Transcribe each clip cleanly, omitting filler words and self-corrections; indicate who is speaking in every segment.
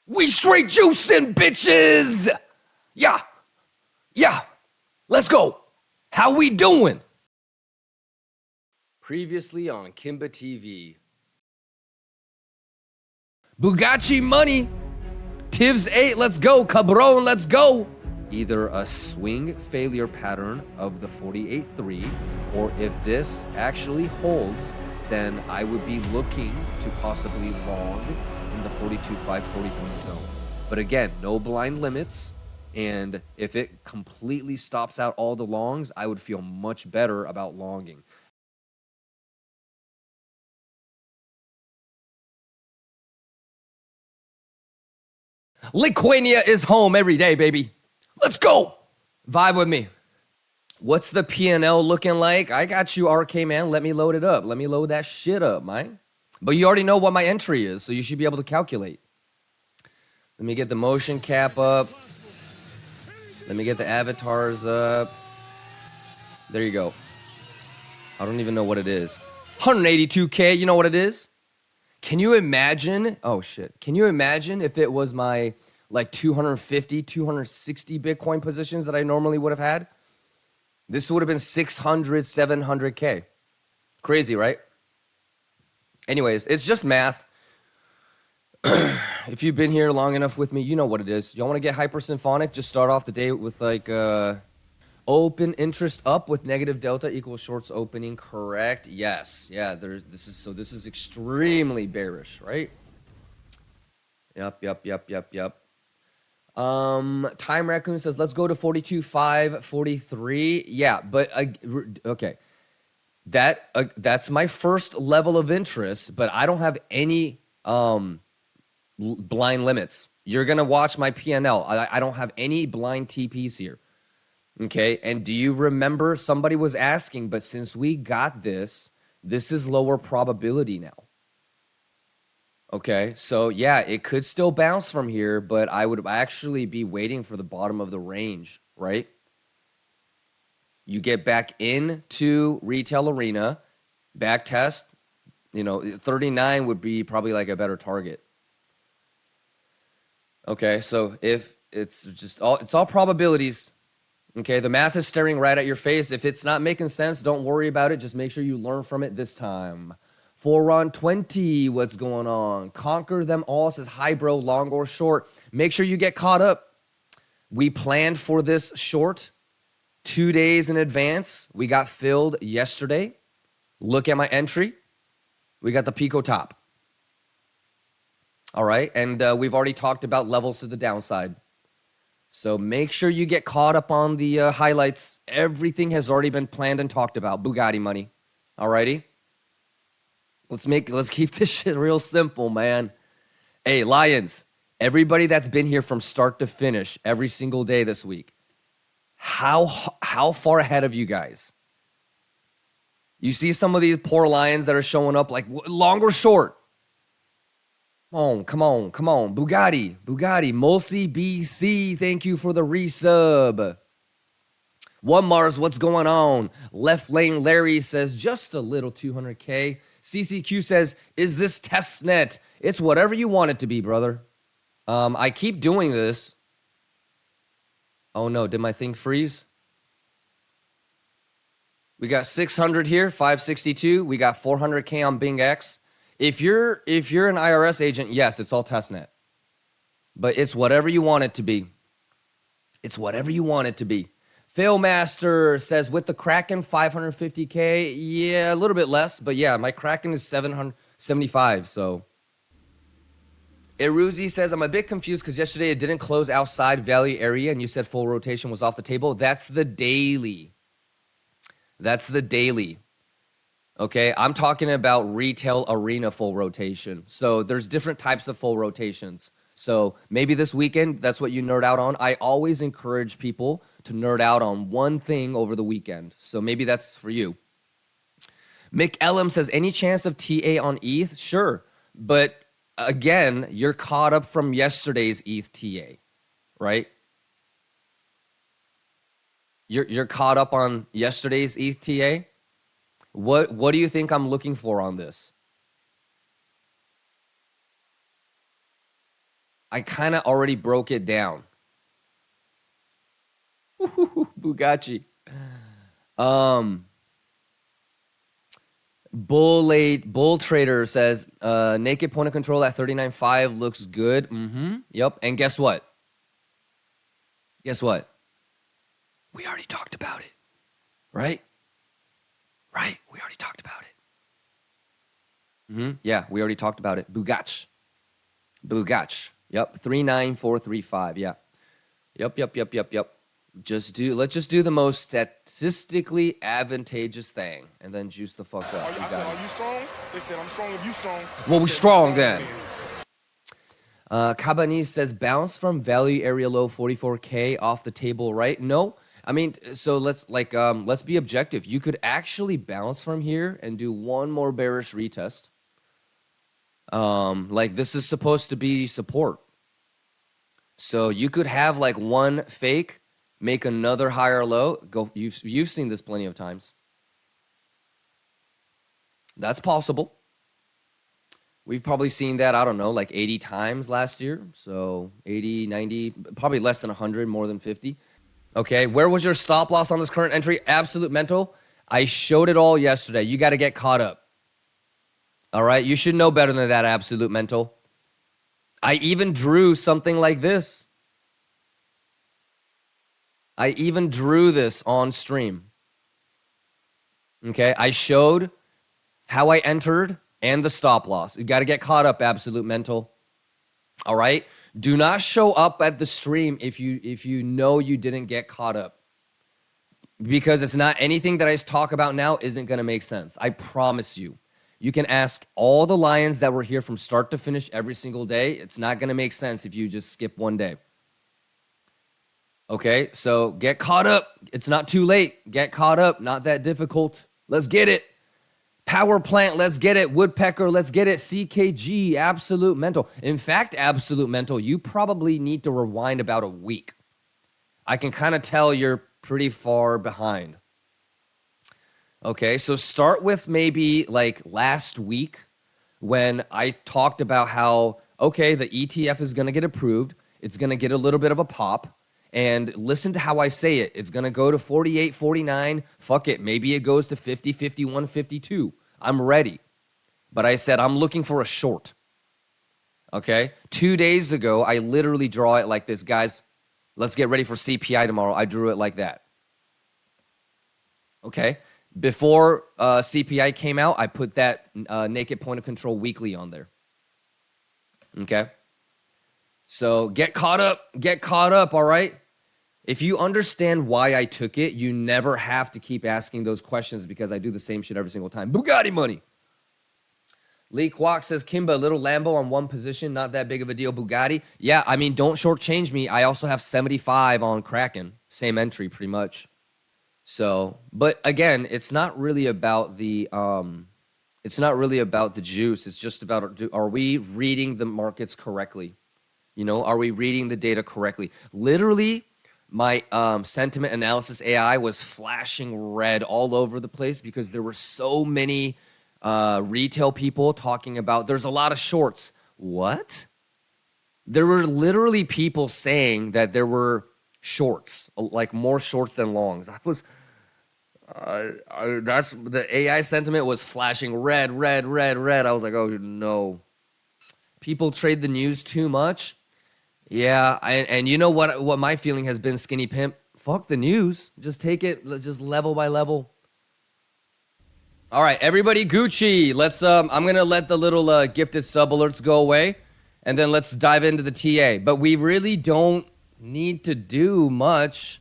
Speaker 1: We straight juicing, bitches. Yeah. Let's go. How we doing? Previously on Kimba TV. Bugatti money. Tivs 8, let's go. Cabron, let's go. Either a swing failure pattern of the 48.3, or if this actually holds, then I would be looking to possibly long in the 42.5, 43 zone. But again, no blind limits. And if it completely stops out all the longs, I would feel much better about longing. Liquidation is home every day, baby. Let's go. Vibe with me. What's the P&L looking like? I got you, RK, man. Let me load it up. Let me load that shit up, man. But you already know what my entry is, so you should be able to calculate. Let me get the motion cap up. Let me get the avatars up. There you go. I don't even know what it is. 182K, you know what it is? Can you imagine? Oh, shit. Can you imagine if it was my like 250, 260 Bitcoin positions that I normally would have had? This would have been 600, 700K. Crazy, right? Anyways, it's just math. If you've been here long enough with me, you know what it is. Y'all want to get hypersymphonic? Just start off the day with like open interest up with negative delta equals shorts opening. Correct? Yes. Yeah. This is extremely bearish, right? Yep. Time Raccoon says let's go to 42.5, 43. Yeah, but okay. That's my first level of interest, but I don't have any blind limits. You're gonna watch my P&L. I don't have any blind TPs here. Okay, and do you remember somebody was asking, but since we got this is lower probability now. Okay, so yeah, it could still bounce from here, but I would actually be waiting for the bottom of the range, right? You get back into retail arena, back test, 39 would be probably like a better target. Okay, so if it's all probabilities. Okay, the math is staring right at your face. If it's not making sense, don't worry about it. Just make sure you learn from it this time. Foron 20, what's going on? Conquer them all, says hi bro, long or short. Make sure you get caught up. We planned for this short 2 days in advance. We got filled yesterday. Look at my entry. We got the Pico top. All right, and we've already talked about levels to the downside. So make sure you get caught up on the highlights. Everything has already been planned and talked about. Bugatti money. All righty? Let's keep this shit real simple, man. Hey, Lions, everybody that's been here from start to finish every single day this week, how far ahead of you guys? You see some of these poor Lions that are showing up like long or short. Come on. Bugatti. Mulsi BC, thank you for the resub. One Mars, what's going on? Left Lane Larry says, just a little 200K. CCQ says, is this testnet? It's whatever you want it to be, brother. I keep doing this. Oh no, did my thing freeze? We got 600 here, 562. We got 400K on Bing X. If you're an IRS agent, yes, it's all testnet. But it's whatever you want it to be. It's whatever you want it to be. Failmaster says, with the Kraken, 550K. Yeah, a little bit less, but yeah, my Kraken is 775, so. Iruzi says, I'm a bit confused because yesterday it didn't close outside value area and you said full rotation was off the table. That's the daily. Okay, I'm talking about retail arena full rotation. So there's different types of full rotations. So maybe this weekend, that's what you nerd out on. I always encourage people to nerd out on one thing over the weekend. So maybe that's for you. Mick Ellum says, any chance of TA on ETH? Sure. But again, you're caught up from yesterday's ETH TA, right? You're caught up on yesterday's ETH TA? What do you think I'm looking for on this? I kind of already broke it down. Bugatti. Bull Trader says, naked point of control at 39.5 looks good. Yep. And guess what? Guess what? We already talked about it. Right? Right? We already talked about it. Yeah, we already talked about it. Bugatti. Yep. 39435. Yeah. Yep. Let's just do the most statistically advantageous thing and then juice the fuck up.
Speaker 2: I said, are you strong? They said, I'm strong if you strong.
Speaker 1: Well, we strong then. Cabanese says, bounce from value area low 44K off the table, right? No. I mean, so let's be objective. You could actually bounce from here and do one more bearish retest. Like this is supposed to be support. So you could have like one fake, make another higher low. You've seen this plenty of times. That's possible. We've probably seen that, I don't know, like 80 times last year. So 80, 90, probably less than 100, more than 50. Okay, where was your stop loss on this current entry? Absolute mental. I showed it all yesterday. You got to get caught up. All right, you should know better than that, absolute mental. I even drew something like this. I even drew this on stream. Okay, I showed how I entered and the stop loss. You got to get caught up, absolute mental. All right? Do not show up at the stream if you know you didn't get caught up. Because it's not anything that I talk about now isn't going to make sense. I promise you. You can ask all the lions that were here from start to finish every single day. It's not going to make sense if you just skip one day. Okay, so get caught up. It's not too late. Get caught up. Not that difficult. Let's get it. Power plant, let's get it. Woodpecker, let's get it. CKG, absolute mental. In fact, absolute mental, you probably need to rewind about a week. I can kind of tell you're pretty far behind. Okay, so start with maybe like last week when I talked about how, okay, the ETF is going to get approved. It's going to get a little bit of a pop. And listen to how I say it. It's going to go to 48, 49. Fuck it. Maybe it goes to 50, 51, 52. I'm ready. But I said I'm looking for a short. Okay? 2 days ago, I literally draw it like this. Guys, let's get ready for CPI tomorrow. I drew it like that. Okay? Before CPI came out, I put that naked point of control weekly on there. Okay? So get caught up, all right? If you understand why I took it, you never have to keep asking those questions because I do the same shit every single time. Bugatti money. Lee Kwok says, Kimba, little Lambo on one position, not that big of a deal. Bugatti. Yeah, I mean, don't shortchange me. I also have 75 on Kraken. Same entry, pretty much. So, but again, it's not really about the juice. It's just about, are we reading the markets correctly? You know, are we reading the data correctly? Literally, my sentiment analysis AI was flashing red all over the place because there were so many retail people talking about there's a lot of shorts. What? There were literally people saying that there were shorts, like more shorts than longs. That's the AI sentiment was flashing red. I was like, oh no. People trade the news too much. Yeah, and you know what my feeling has been, Skinny Pimp? Fuck the news. Just take it just level by level. All right, everybody Gucci. Let's I'm going to let the little gifted sub alerts go away and then let's dive into the TA. But we really don't need to do much.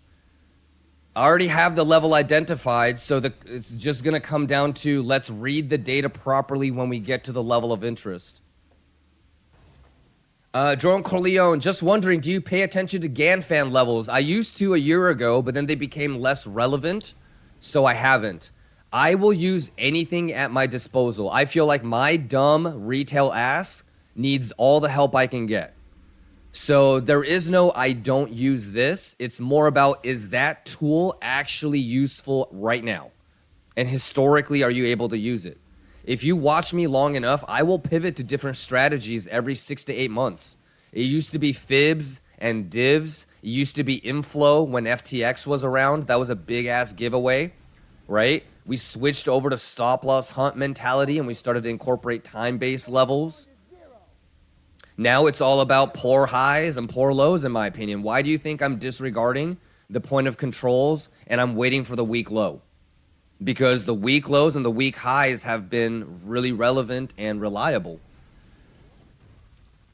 Speaker 1: I already have the level identified, so it's just going to come down to let's read the data properly when we get to the level of interest. Jerome Corleone, just wondering, do you pay attention to GANFAN levels? I used to a year ago, but then they became less relevant, so I haven't. I will use anything at my disposal. I feel like my dumb retail ass needs all the help I can get. So there is no I don't use this. It's more about, is that tool actually useful right now? And historically, are you able to use it? If you watch me long enough, I will pivot to different strategies every 6 to 8 months. It used to be fibs and divs. It used to be inflow when FTX was around. That was a big ass giveaway, right? We switched over to stop loss hunt mentality and we started to incorporate time-based levels. Now it's all about poor highs and poor lows, in my opinion. Why do you think I'm disregarding the point of controls and I'm waiting for the weak low? Because the weak lows and the weak highs have been really relevant and reliable.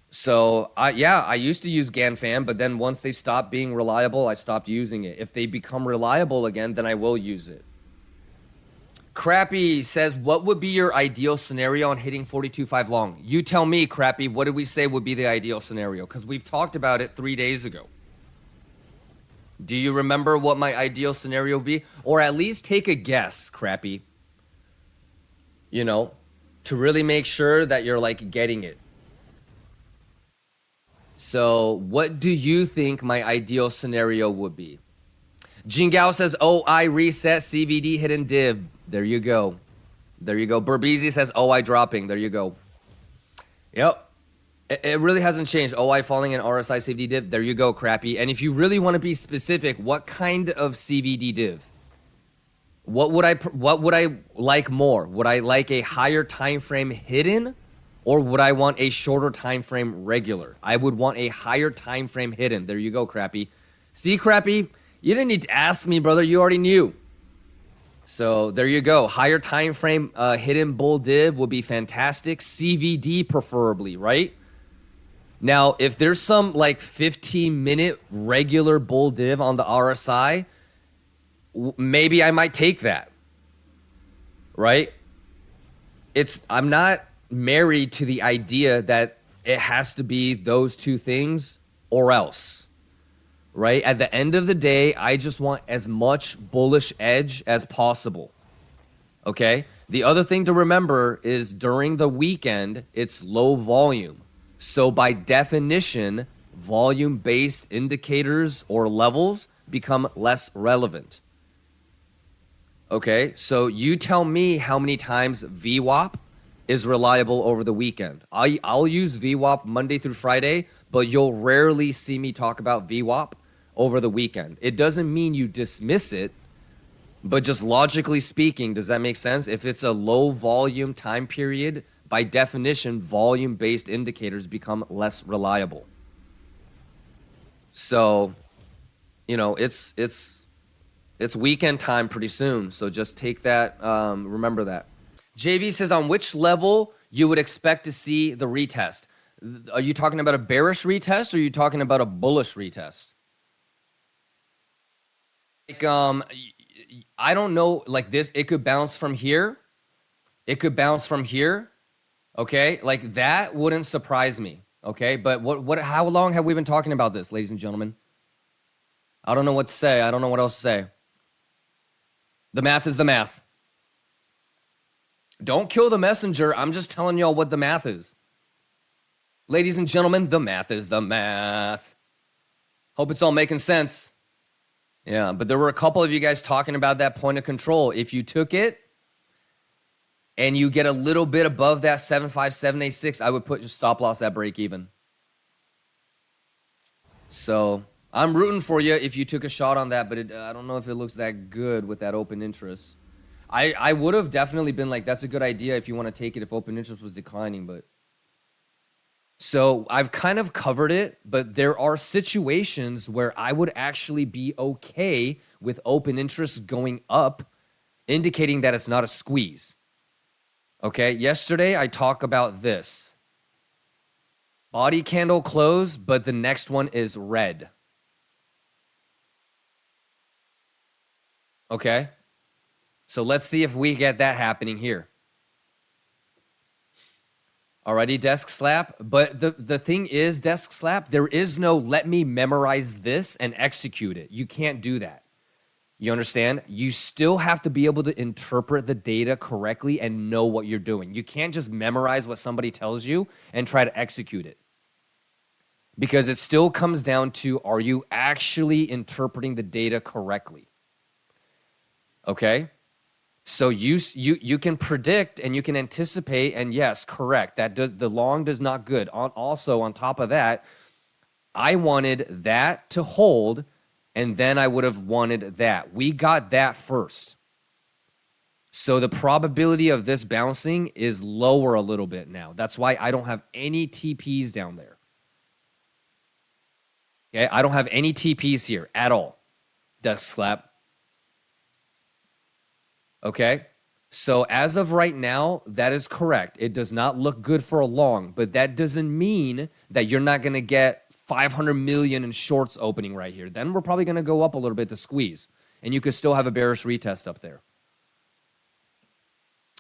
Speaker 1: So, I used to use GANFAM, but then once they stopped being reliable, I stopped using it. If they become reliable again, then I will use it. Crappy says, what would be your ideal scenario on hitting 42.5 long? You tell me, Crappy, what did we say would be the ideal scenario? Because we've talked about it 3 days ago. Do you remember what my ideal scenario would be? Or at least take a guess, Crappy. You know, to really make sure that you're like getting it. So what do you think my ideal scenario would be? Jingao says, OI reset, CVD hidden div. There you go. There you go. Burbeezy says, OI dropping. There you go. Yep. It really hasn't changed. OI falling in RSI CVD div. There you go, Crappy. And if you really want to be specific, what kind of CVD div? What would I like more? Would I like a higher time frame hidden, or would I want a shorter time frame regular? I would want a higher time frame hidden. There you go, Crappy. See, Crappy? You didn't need to ask me, brother. You already knew. So there you go. Higher time frame hidden bull div would be fantastic. CVD preferably, right? Now, if there's some like 15-minute regular bull div on the RSI, maybe I might take that, right? I'm not married to the idea that it has to be those two things or else. Right? At the end of the day, I just want as much bullish edge as possible. Okay? The other thing to remember is during the weekend, it's low volume. So by definition, volume-based indicators or levels become less relevant. Okay? So you tell me how many times VWAP is reliable over the weekend. I'll use VWAP Monday through Friday, but you'll rarely see me talk about VWAP over the weekend. It doesn't mean you dismiss it, but just logically speaking, does that make sense? If it's a low volume time period, by definition, volume-based indicators become less reliable. So, you know, it's weekend time pretty soon. So just take that, remember that. JV says, on which level you would expect to see the retest? Are you talking about a bearish retest or are you talking about a bullish retest? Like, I don't know, like this, it could bounce from here. It could bounce from here. Okay. Like that wouldn't surprise me. Okay. But how long have we been talking about this, ladies and gentlemen? I don't know what to say. I don't know what else to say. The math is the math. Don't kill the messenger. I'm just telling y'all what the math is. Ladies and gentlemen, the math is the math. Hope it's all making sense. Yeah, but there were a couple of you guys talking about that point of control. If you took it and you get a little bit above that 75786, I would put your stop loss at break even. So I'm rooting for you if you took a shot on that, but I don't know if it looks that good with that open interest. I would have definitely been like, that's a good idea if you want to take it if open interest was declining, but. So I've kind of covered it, but there are situations where I would actually be okay with open interest going up, indicating that it's not a squeeze. Okay, yesterday I talked about this. Body candle close, but the next one is red. Okay, so let's see if we get that happening here. Alrighty, desk slap. But the thing is, desk slap, there is no let me memorize this and execute it. You can't do that. You understand? You still have to be able to interpret the data correctly and know what you're doing. You can't just memorize what somebody tells you and try to execute it. Because it still comes down to, are you actually interpreting the data correctly? Okay? So you can predict and you can anticipate, and yes, correct. The long does not good. Also, on top of that, I wanted that to hold, and then I would have wanted that. We got that first. So the probability of this bouncing is lower a little bit now. That's why I don't have any TPs down there. Okay, I don't have any TPs here at all. Desk slap. Okay, so as of right now, that is correct. It does not look good for a long, but that doesn't mean that you're not going to get 500 million in shorts opening right here. Then we're probably going to go up a little bit to squeeze, and you could still have a bearish retest up there.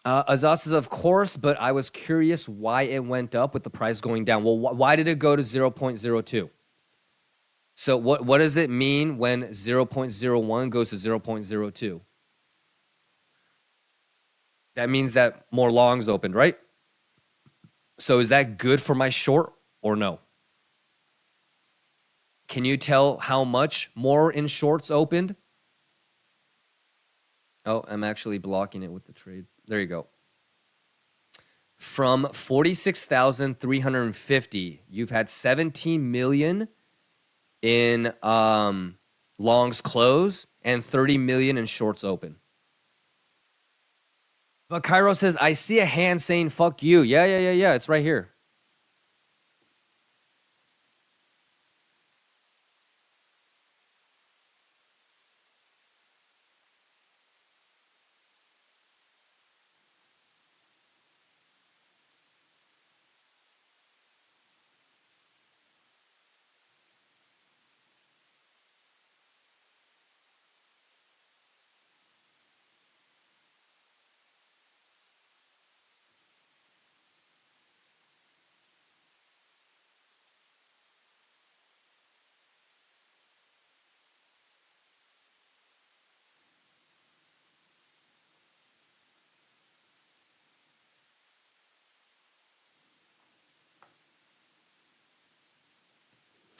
Speaker 1: Azaz says, of course, but I was curious why it went up with the price going down. Well, why did it go to 0.02? So what does it mean when 0.01 goes to 0.02? That means that more longs opened, right? So is that good for my short or no? Can you tell how much more in shorts opened? Oh, I'm actually blocking it with the trade. There you go. From 46,350, you've had 17 million in longs close and 30 million in shorts open. But Cairo says, I see a hand saying, fuck you. Yeah. It's right here.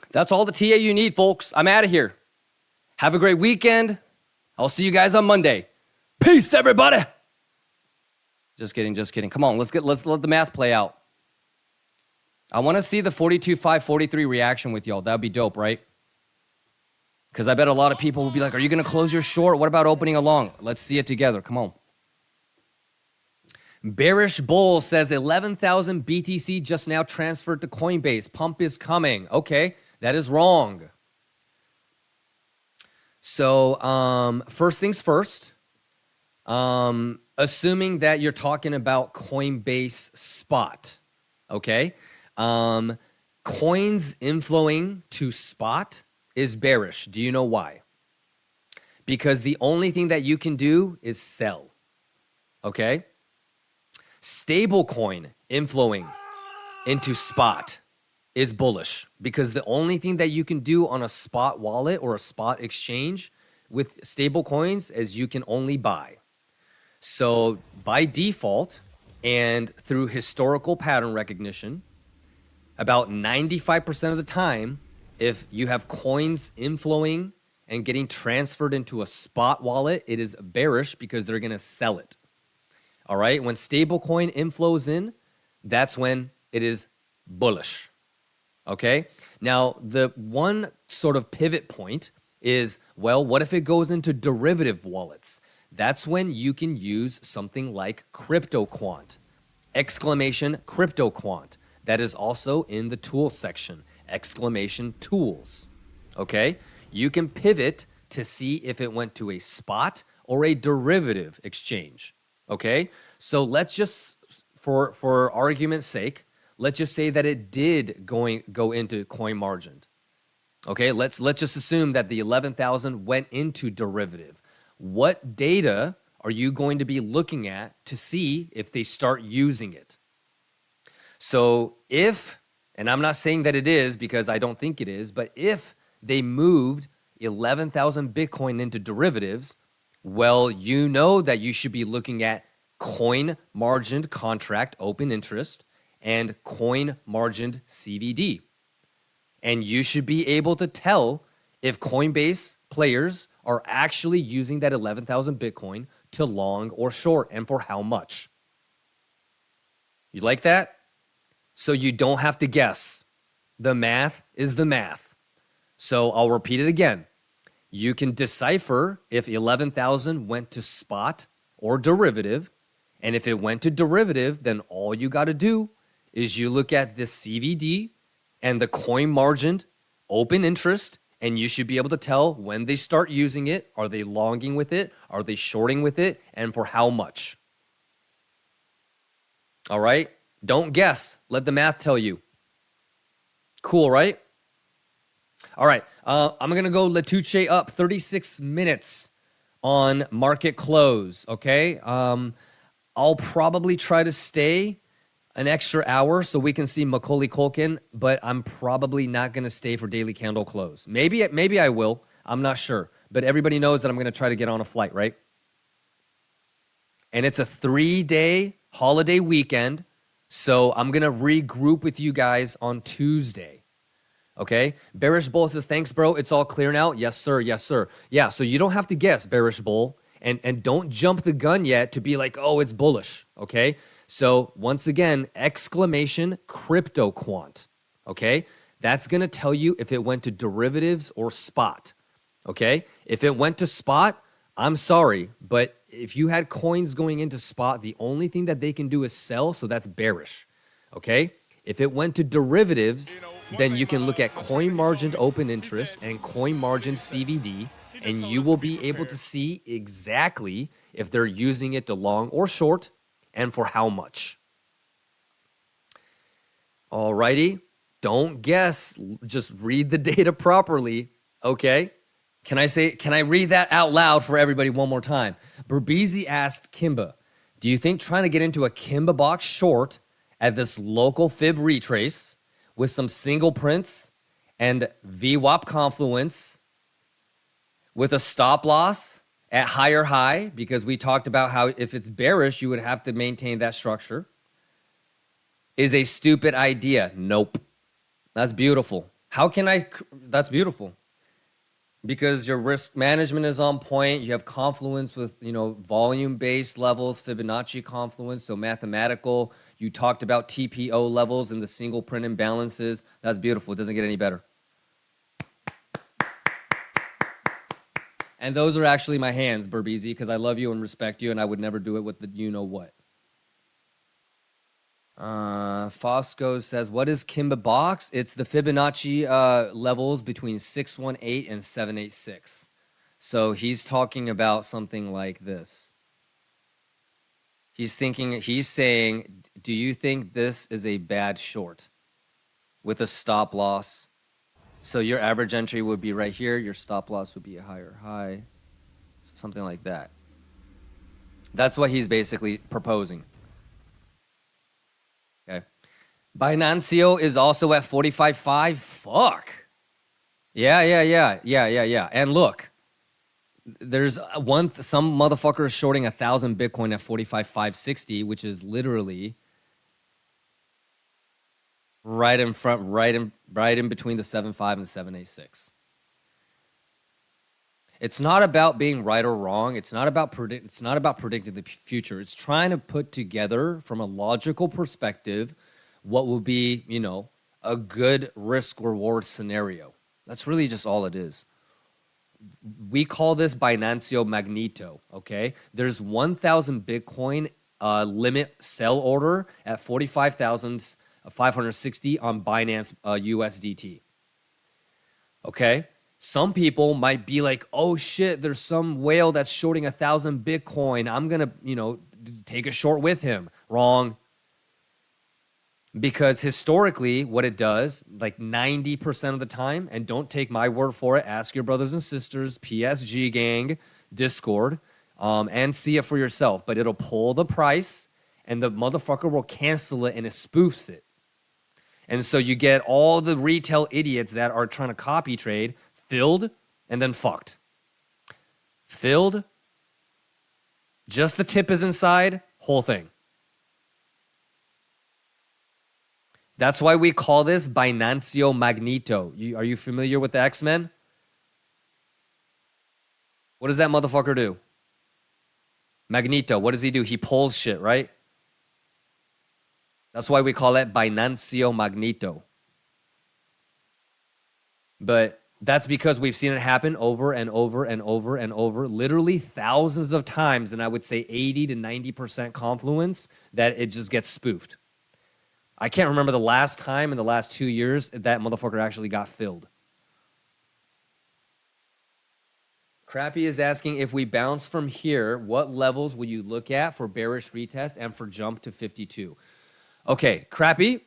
Speaker 1: That's all the TA you need, folks. I'm out of here. Have a great weekend. I'll see you guys on Monday. Peace, everybody. Just kidding. Come on, let's let the math play out. I want to see the 42.543 reaction with y'all. That'd be dope, right? Because I bet a lot of people will be like, are you going to close your short? What about opening a long? Let's see it together. Come on. Bearish Bull says 11,000 BTC just now transferred to Coinbase. Pump is coming. Okay, that is wrong. So first things first, assuming that you're talking about Coinbase spot, okay? Coins inflowing to spot is bearish. Do you know why? Because the only thing that you can do is sell, okay? Stablecoin inflowing into spot is bullish because the only thing that you can do on a spot wallet or a spot exchange with stable coins is you can only buy. So by default and through historical pattern recognition, about 95% of the time, if you have coins inflowing and getting transferred into a spot wallet, it is bearish because they're going to sell it. All right. When stablecoin inflows in, that's when it is bullish. Okay. Now, the one sort of pivot point is, well, what if it goes into derivative wallets? That's when you can use something like CryptoQuant, exclamation CryptoQuant. That is also in the tools section, exclamation tools. Okay. You can pivot to see if it went to a spot or a derivative exchange. Okay, so let's just, for argument's sake, let's just say that it did go into coin margin. Okay, let's just assume that the 11,000 went into derivative. What data are you going to be looking at to see if they start using it? So if, and I'm not saying that it is because I don't think it is, but if they moved 11,000 Bitcoin into derivatives, well, you know that you should be looking at coin margined contract open interest and coin margined CVD. And you should be able to tell if Coinbase players are actually using that 11,000 Bitcoin to long or short and for how much. You like that? So you don't have to guess. The math is the math. So I'll repeat it again. You can decipher if 11,000 went to spot or derivative. And if it went to derivative, then all you got to do is you look at the CVD and the coin margined open interest, and you should be able to tell when they start using it. Are they longing with it? Are they shorting with it? And for how much? All right? Don't guess. Let the math tell you. Cool, right? All right. I'm going to go Letuche up 36 minutes on market close, okay? I'll probably try to stay an extra hour so we can see Macaulay Culkin, but I'm probably not going to stay for daily candle close. Maybe I will. I'm not sure. But everybody knows that I'm going to try to get on a flight, right? And it's a 3-day holiday weekend, so I'm going to regroup with you guys on Tuesday. Okay? Bearish Bull says, thanks, bro. It's all clear now. Yes, sir. Yes, sir. Yeah, so you don't have to guess, Bearish Bull. And don't jump the gun yet to be like, oh, it's bullish. Okay? So once again, exclamation crypto quant. Okay? That's going to tell you if it went to derivatives or spot. Okay? If it went to spot, I'm sorry, but if you had coins going into spot, the only thing that they can do is sell, so that's bearish. Okay? If it went to derivatives, then you can look at coin margined open interest and coin margined CVD, and you will be able to see exactly if they're using it to long or short and for how much. Alrighty, don't guess, just read the data properly, okay? Can I read that out loud for everybody one more time? Berbizi asked Kimba, do you think trying to get into a Kimba box short at this local fib retrace with some single prints and VWAP confluence with a stop loss at higher high, because we talked about how if it's bearish, you would have to maintain that structure, is a stupid idea? Nope. That's beautiful. How can I? That's beautiful. Because your risk management is on point. You have confluence with, volume-based levels, Fibonacci confluence, so mathematical. You talked about TPO levels and the single print imbalances. That's beautiful. It doesn't get any better. And those are actually my hands, Berbizi, because I love you and respect you, and I would never do it with the you-know-what. Fosco says, what is Kimba box? It's the Fibonacci levels between 618 and 786. So he's talking about something like this. He's saying, do you think this is a bad short with a stop loss? So your average entry would be right here. Your stop loss would be a higher high. So something like that. That's what he's basically proposing. Okay. Binancio is also at 45.5. Fuck. Yeah. And look, there's some motherfucker is shorting 1,000 Bitcoin at 45.560, which is literally right in front, right in between the 7.5 and 7.86. It's not about being right or wrong. It's not about predicting the future. It's trying to put together from a logical perspective what will be, a good risk reward scenario. That's really just all it is. We call this Binancio Magneto, okay? There's 1,000 Bitcoin limit sell order at 45,560 on Binance USDT. Okay? Some people might be like, oh shit, there's some whale that's shorting 1,000 Bitcoin. I'm going to, take a short with him. Wrong. Because historically, what it does, like 90% of the time, and don't take my word for it, ask your brothers and sisters, PSG gang, Discord, and see it for yourself. But it'll pull the price, and the motherfucker will cancel it, and it spoofs it. And so you get all the retail idiots that are trying to copy trade filled and then fucked. Filled, just the tip is inside, whole thing. That's why we call this Binancio Magneto. Are you familiar with the X-Men? What does that motherfucker do? Magneto, what does he do? He pulls shit, right? That's why we call it Binancio Magneto. But That's because we've seen it happen over and over and over and over, literally thousands of times. And I would say 80 to 90% confluence that it just gets spoofed. I can't remember the last time in the last 2 years that motherfucker actually got filled. Crappy is asking, if we bounce from here, what levels will you look at for bearish retest and for jump to 52? Okay, Crappy,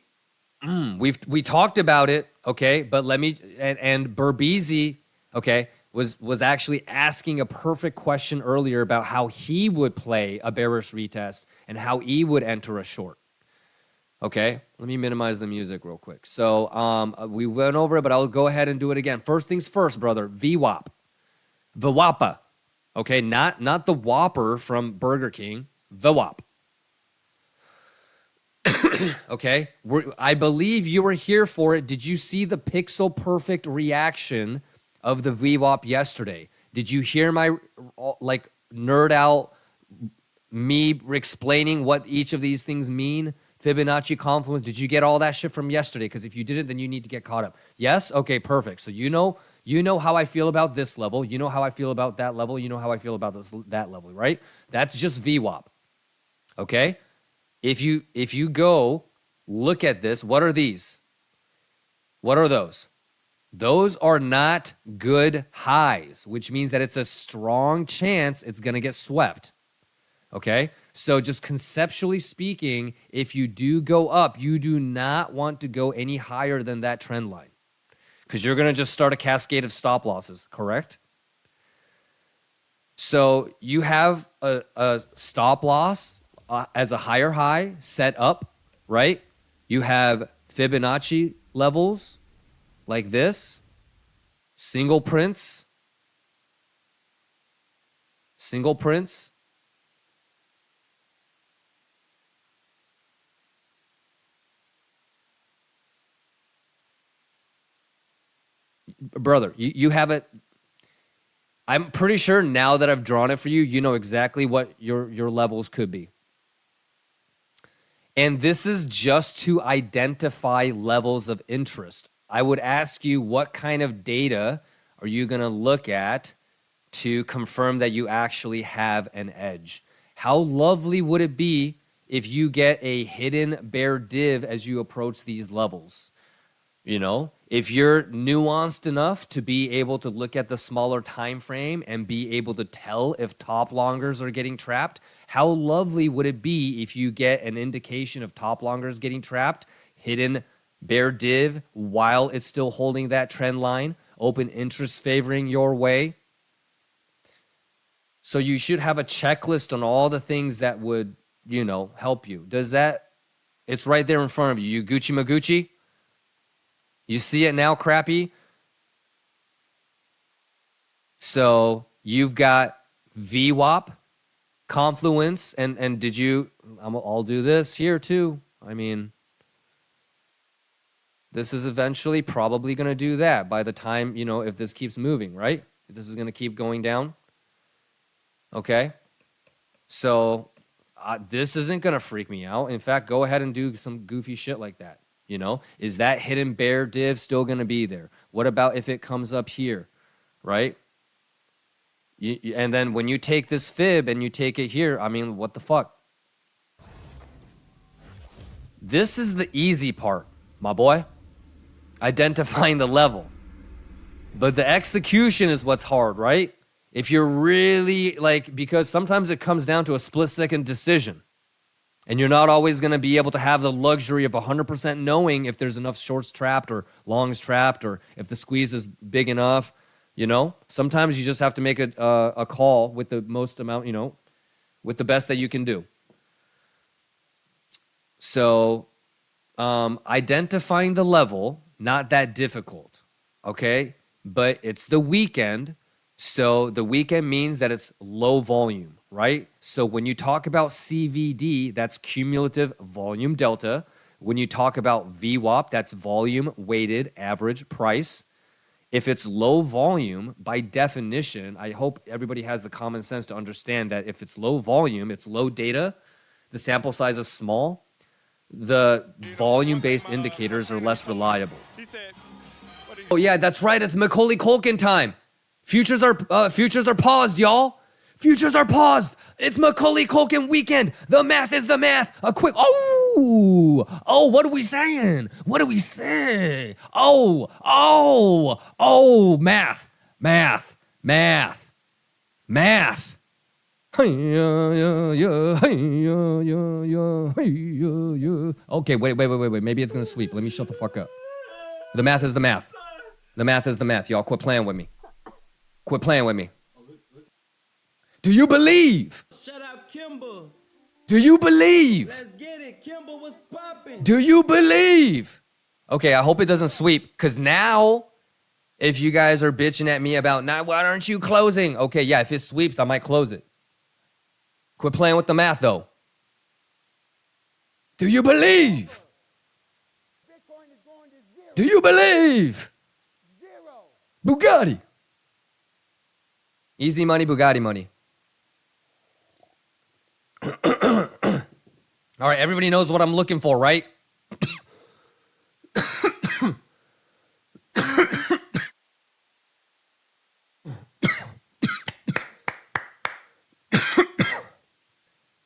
Speaker 1: we talked about it, okay, but let me, and Berbizi, okay, was actually asking a perfect question earlier about how he would play a bearish retest and how he would enter a short. Okay, let me minimize the music real quick. So we went over it, but I'll go ahead and do it again. First things first, brother, VWAP. VWAPA, okay, not the Whopper from Burger King, VWAP. Okay, I believe you were here for it. Did you see the pixel perfect reaction of the VWAP yesterday? Did you hear my like nerd out me explaining what each of these things mean? Fibonacci confluence. Did you get all that shit from yesterday? Because if you didn't, then you need to get caught up. Yes? Okay, perfect. So you know how I feel about this level. You know how I feel about that level. You know how I feel about that level, right? That's just VWAP. Okay? If you go look at this, what are these? What are those? Those are not good highs, which means that it's a strong chance it's going to get swept. Okay? So just conceptually speaking, if you do go up, you do not want to go any higher than that trend line because you're going to just start a cascade of stop losses, correct? So you have a stop loss as a higher high set up, right? You have Fibonacci levels like this, single prints, brother, you have it. I'm pretty sure now that I've drawn it for you, you know exactly what your levels could be. And this is just to identify levels of interest. I would ask you, what kind of data are you going to look at to confirm that you actually have an edge? How lovely would it be if you get a hidden bear div as you approach these levels? You know, if you're nuanced enough to be able to look at the smaller time frame and be able to tell if top longers are getting trapped, how lovely would it be if you get an indication of top longers getting trapped, hidden bear div while it's still holding that trend line, open interest favoring your way? So you should have a checklist on all the things that would, help you. Does that? It's right there in front of you. You Gucci Magucci? You see it now, Crappy? So you've got VWAP, confluence, and did you, I'll do this here too. I mean, this is eventually probably going to do that by the time, if this keeps moving, right? If this is going to keep going down. Okay. So this isn't going to freak me out. In fact, go ahead and do some goofy shit like that. Is that hidden bear div still going to be there? What about if it comes up here, right? And then when you take this fib and you take it here, I mean, what the fuck? This is the easy part, my boy. Identifying the level. But the execution is what's hard, right? If you're really because sometimes it comes down to a split-second decision. And you're not always going to be able to have the luxury of 100% knowing if there's enough shorts trapped or longs trapped or if the squeeze is big enough. Sometimes you just have to make a call with the most amount, with the best that you can do. So identifying the level, not that difficult, okay? But it's the weekend. So the weekend means that it's low volume, right? So when you talk about CVD, that's cumulative volume delta. When you talk about VWAP, that's volume weighted average price. If it's low volume, by definition, I hope everybody has the common sense to understand that if it's low volume, it's low data, the sample size is small, the volume-based indicators are less reliable. Oh yeah, that's right. It's Macaulay Culkin time. Futures are paused, y'all. Futures are paused. It's Macaulay Culkin weekend. The math is the math. A quick what are we saying? What do we say? Math. Okay, wait. Maybe it's gonna sweep. Let me shut the fuck up. The math is the math. The math is the math. Y'all quit playing with me. Quit playing with me. Do you believe?
Speaker 3: Shout out Kimber.
Speaker 1: Do you believe?
Speaker 3: Let's get it. Kimber was popping.
Speaker 1: Do you believe? Okay, I hope it doesn't sweep, because now, if you guys are bitching at me about, why aren't you closing? Okay, yeah, if it sweeps, I might close it. Quit playing with the math, though. Do you believe? Do you believe? Bugatti. Easy money, Bugatti money. All right, everybody knows what I'm looking for, right?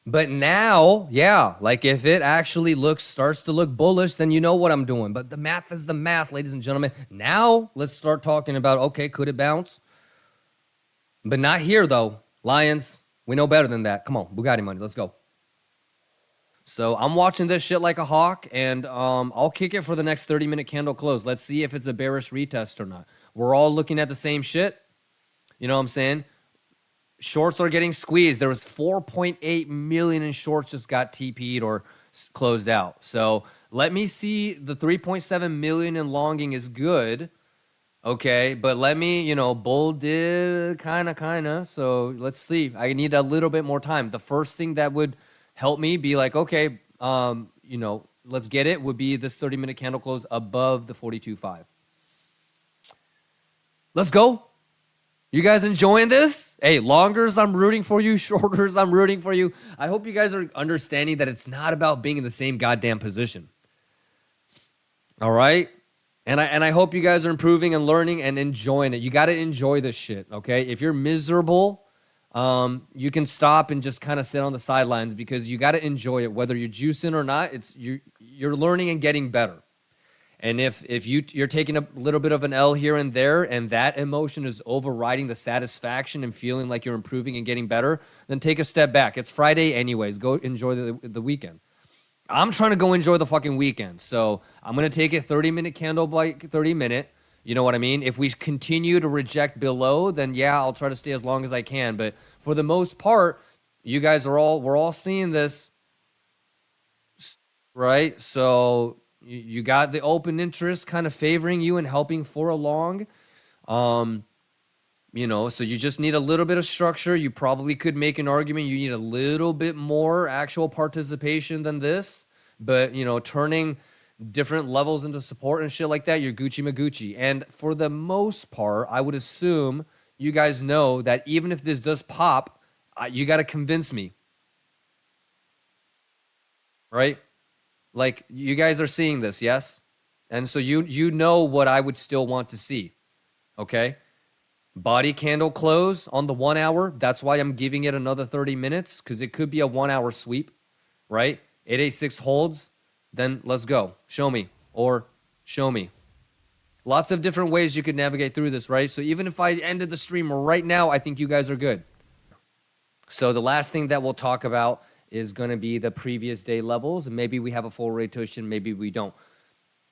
Speaker 1: But now, yeah, like if it actually starts to look bullish, then you know what I'm doing. But the math is the math, ladies and gentlemen. Now, let's start talking about, okay, could it bounce? But not here, though. Lions, we know better than that. Come on, Bugatti money, let's go. So I'm watching this shit like a hawk, and I'll kick it for the next 30-minute candle close. Let's see if it's a bearish retest or not. We're all looking at the same shit. You know what I'm saying? Shorts are getting squeezed. There was 4.8 million in shorts just got TP'd or closed out. So let me see. The 3.7 million in longing is good. Okay, but let me, bull did kind of. So let's see. I need a little bit more time. The first thing that would help me be like, okay, let's get it, would be this 30-minute candle close above the 42.5. Let's go. You guys enjoying this? Hey, longers, I'm rooting for you. Shorters, I'm rooting for you. I hope you guys are understanding that it's not about being in the same goddamn position. All right? And I hope you guys are improving and learning and enjoying it. You got to enjoy this shit, okay? If you're miserable, you can stop and just kind of sit on the sidelines, because you got to enjoy it. Whether you're juicing or not, you're learning and getting better. And if you're taking a little bit of an L here and there, and that emotion is overriding the satisfaction and feeling like you're improving and getting better, then take a step back. It's Friday anyways. Go enjoy the weekend. I'm trying to go enjoy the fucking weekend. So I'm going to take a 30-minute candle by 30-minute. You know what I mean? If we continue to reject below, then yeah, I'll try to stay as long as I can. But for the most part, you guys we're all seeing this, right? So you got the open interest kind of favoring you and helping for a long. So you just need a little bit of structure. You probably could make an argument you need a little bit more actual participation than this. But, turning different levels into support and shit like that, you're Gucci Magucci. And for the most part, I would assume you guys know that even if this does pop, you got to convince me. Right? Like, you guys are seeing this, yes? And so you know what I would still want to see, okay? Body candle close on the 1 hour. That's why I'm giving it another 30 minutes, because it could be a 1 hour sweep, right? 886 holds, then let's go. Show me, or show me. Lots of different ways you could navigate through this, right? So even if I ended the stream right now, I think you guys are good. So the last thing that we'll talk about is going to be the previous day levels. Maybe we have a full rotation, maybe we don't.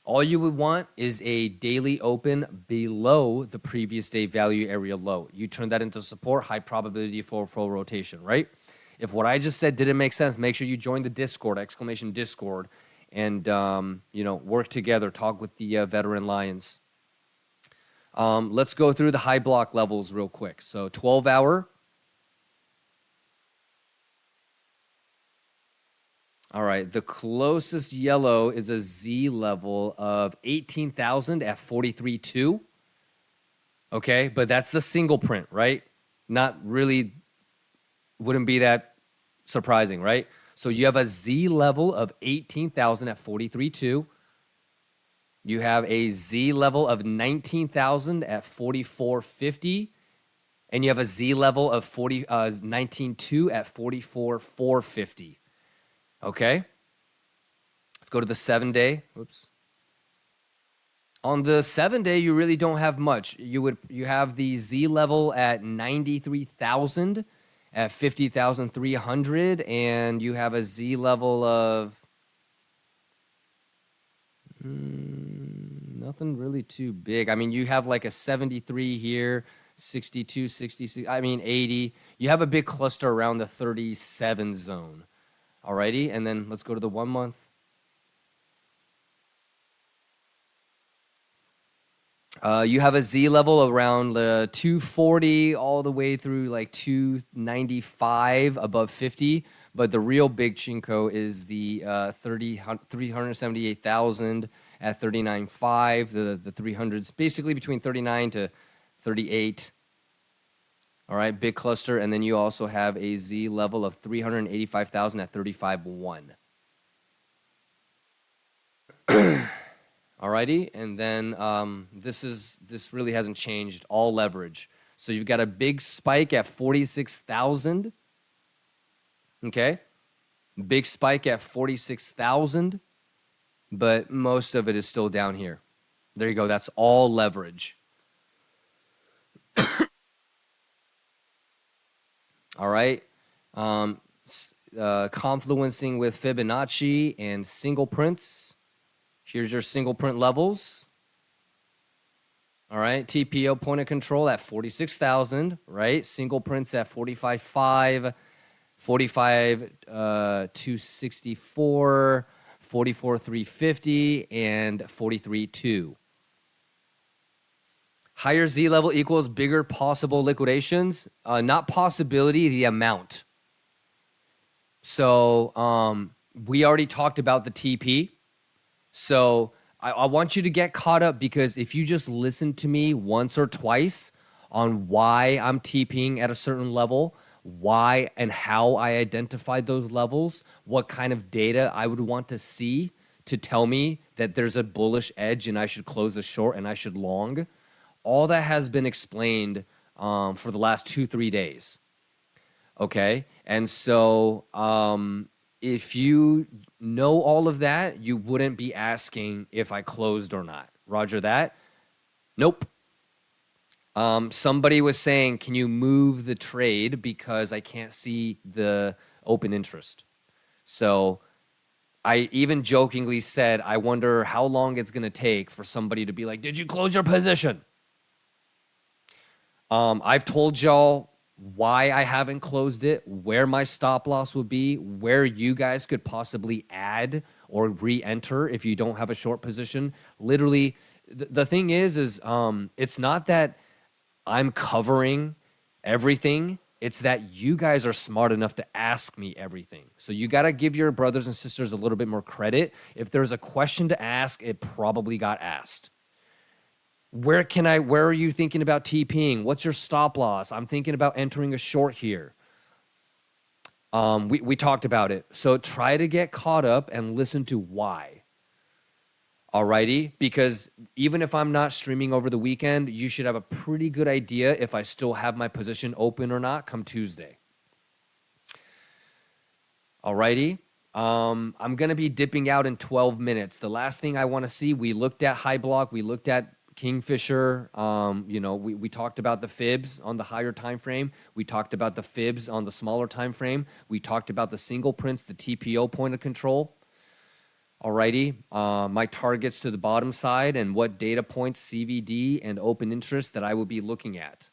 Speaker 1: All you would want is a daily open below the previous day value area low. You turn that into support, high probability for full rotation, right? If what I just said didn't make sense, make sure you join the Discord, !Discord, and work together, talk with the veteran lions. Let's go through the high block levels real quick. So 12 hour. All right, the closest yellow is a Z level of 18,000 at 43.2. Okay, but that's the single print, right? Not really, wouldn't be that surprising, right? So you have a Z level of 18,000 at 43.2. You have a Z level of 19,000 at 44.50, and you have a Z level of 19.2 at 44.450. Okay? Let's go to the 7-day. Whoops. On the 7-day, you really don't have much. You have the Z level at 93,000 at 50,300, and you have a Z level of nothing really too big. I mean, you have like a 73 here, 62, 66, 80. You have a big cluster around the 37 zone. Alrighty, and then let's go to the 1 month. You have a Z level around the 240 all the way through like 295 above 50. But the real big chinko is the 378,000 at 39.5. The 300s basically between 39 to 38. All right, big cluster. And then you also have a Z level of 385,000 at 35.1. Alrighty, and then this really hasn't changed. All leverage. So you've got a big spike at 46,000. Okay, big spike at 46,000, but most of it is still down here. There you go. That's all leverage. All right, confluencing with Fibonacci and single prints. Here's your single print levels. All right, TPO point of control at 46,000, right? Single prints at 45.5, 45,264, 44,350, and 43.2. Higher Z level equals bigger possible liquidations. Not possibility, the amount. So we already talked about the TP. So I want you to get caught up, because if you just listen to me once or twice on why I'm TPing at a certain level, why and how I identified those levels, what kind of data I would want to see to tell me that there's a bullish edge and I should close a short and I should long, all that has been explained for the last 2-3 days. Okay? And so if you know all of that, you wouldn't be asking if I closed or not. Roger that? Nope. Somebody was saying, can you move the trade because I can't see the open interest? So I even jokingly said, I wonder how long it's going to take for somebody to be like, did you close your position? I've told y'all why I haven't closed it, where my stop loss would be, where you guys could possibly add or re-enter if you don't have a short position. Literally, the thing is it's not that I'm covering everything. It's that you guys are smart enough to ask me everything. So you got to give your brothers and sisters a little bit more credit. If there's a question to ask, it probably got asked. Where are you thinking about TPing? What's your stop loss? I'm thinking about entering a short here. We talked about it. So try to get caught up and listen to why. Alrighty? Because even if I'm not streaming over the weekend, you should have a pretty good idea if I still have my position open or not come Tuesday. Alrighty? I'm going to be dipping out in 12 minutes. The last thing I want to see, we looked at HyblockCapital, we looked at KingFisher. We talked about the fibs on the higher time frame. We talked about the fibs on the smaller time frame. We talked about the single prints, the TPO point of control. Alrighty, my targets to the bottom side and what data points, CVD and open interest that I will be looking at.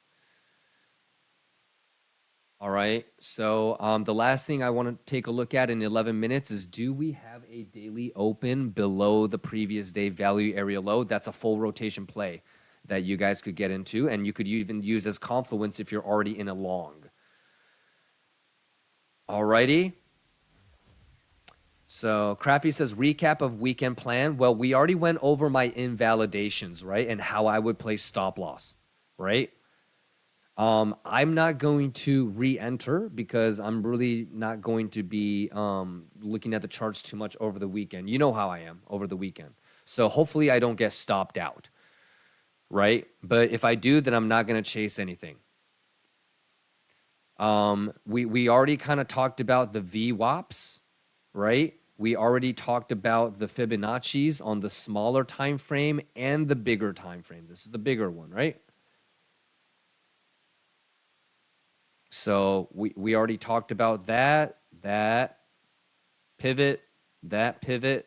Speaker 1: All right, so the last thing I want to take a look at in 11 minutes is, do we have a daily open below the previous day value area low? That's a full rotation play that you guys could get into, and you could even use as confluence if you're already in a long. All righty. So Crappy says, recap of weekend plan. Well, we already went over my invalidations, right, and how I would play stop loss, right? I'm not going to re-enter because I'm really not going to be looking at the charts too much over the weekend. You know how I am over the weekend. So hopefully I don't get stopped out, right? But if I do, then I'm not going to chase anything. We already kind of talked about the VWAPs, right? We already talked about the Fibonacci's on the smaller time frame and the bigger time frame. This is the bigger one, right? So we already talked about that pivot, that pivot.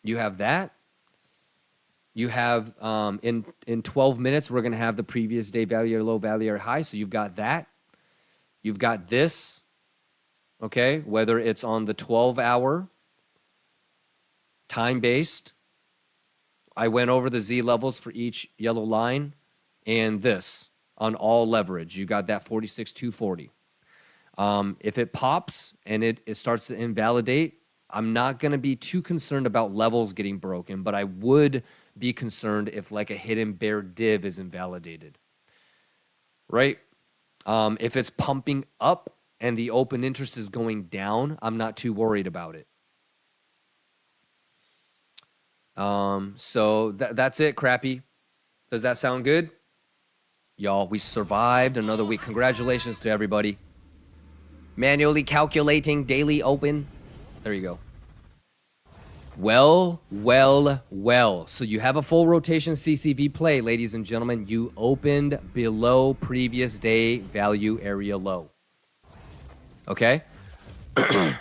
Speaker 1: You have that. You have in 12 minutes, we're going to have the previous day value or low, value or high. So you've got that. You've got this, okay, whether it's on the 12-hour, time-based. I went over the Z levels for each yellow line and this on all leverage. You got that 46,240. If it pops and it starts to invalidate, I'm not going to be too concerned about levels getting broken, but I would be concerned if like a hidden bear div is invalidated, right? If it's pumping up and the open interest is going down, I'm not too worried about it. So that's it, crappy. Does that sound good? Y'all, we survived another week. Congratulations to everybody. Manually calculating daily open. There you go. Well. So you have a full rotation CCV play, ladies and gentlemen. You opened below previous day value area low. Okay?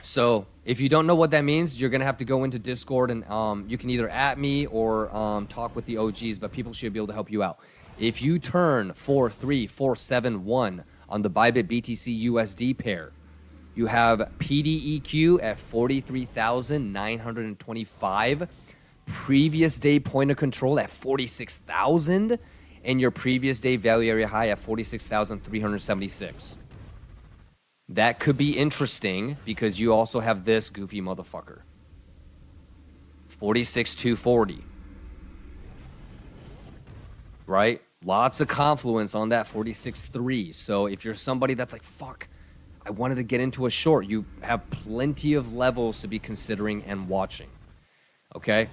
Speaker 1: So if you don't know what that means, you're going to have to go into Discord and you can either at me or talk with the OGs, but people should be able to help you out. If you turn 43471 on the Bybit BTC USD pair, you have PDEQ at 43,925, previous day point of control at 46,000, and your previous day value area high at 46,376. That could be interesting because you also have this goofy motherfucker. 46,240. Right? Lots of confluence on that 46.3. So if you're somebody that's like, fuck, I wanted to get into a short, you have plenty of levels to be considering and watching. Okay?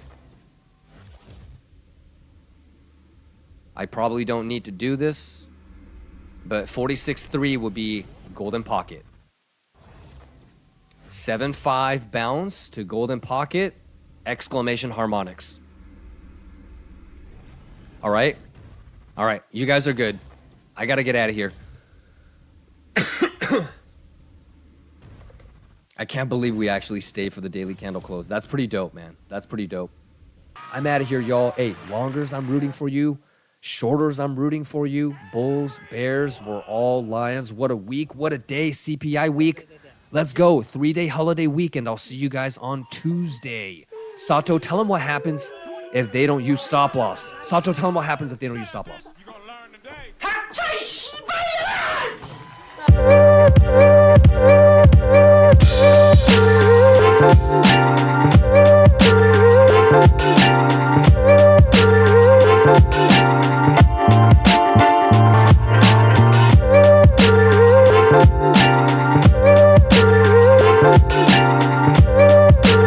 Speaker 1: I probably don't need to do this, but 46.3 would be golden pocket. 7.5 bounce to golden pocket, exclamation harmonics. All right? All right, you guys are good. I got to get out of here. I can't believe we actually stay for the daily candle close. That's pretty dope, man. That's pretty dope. I'm out of here, y'all. Hey, longers, I'm rooting for you. Shorters, I'm rooting for you. Bulls, bears, we're all lions. What a week. What a day. CPI week. Let's go. 3-day holiday weekend. I'll see you guys on Tuesday. Sato, tell them what happens if they don't use stop loss. Sato, tell them what happens if they don't use stop loss.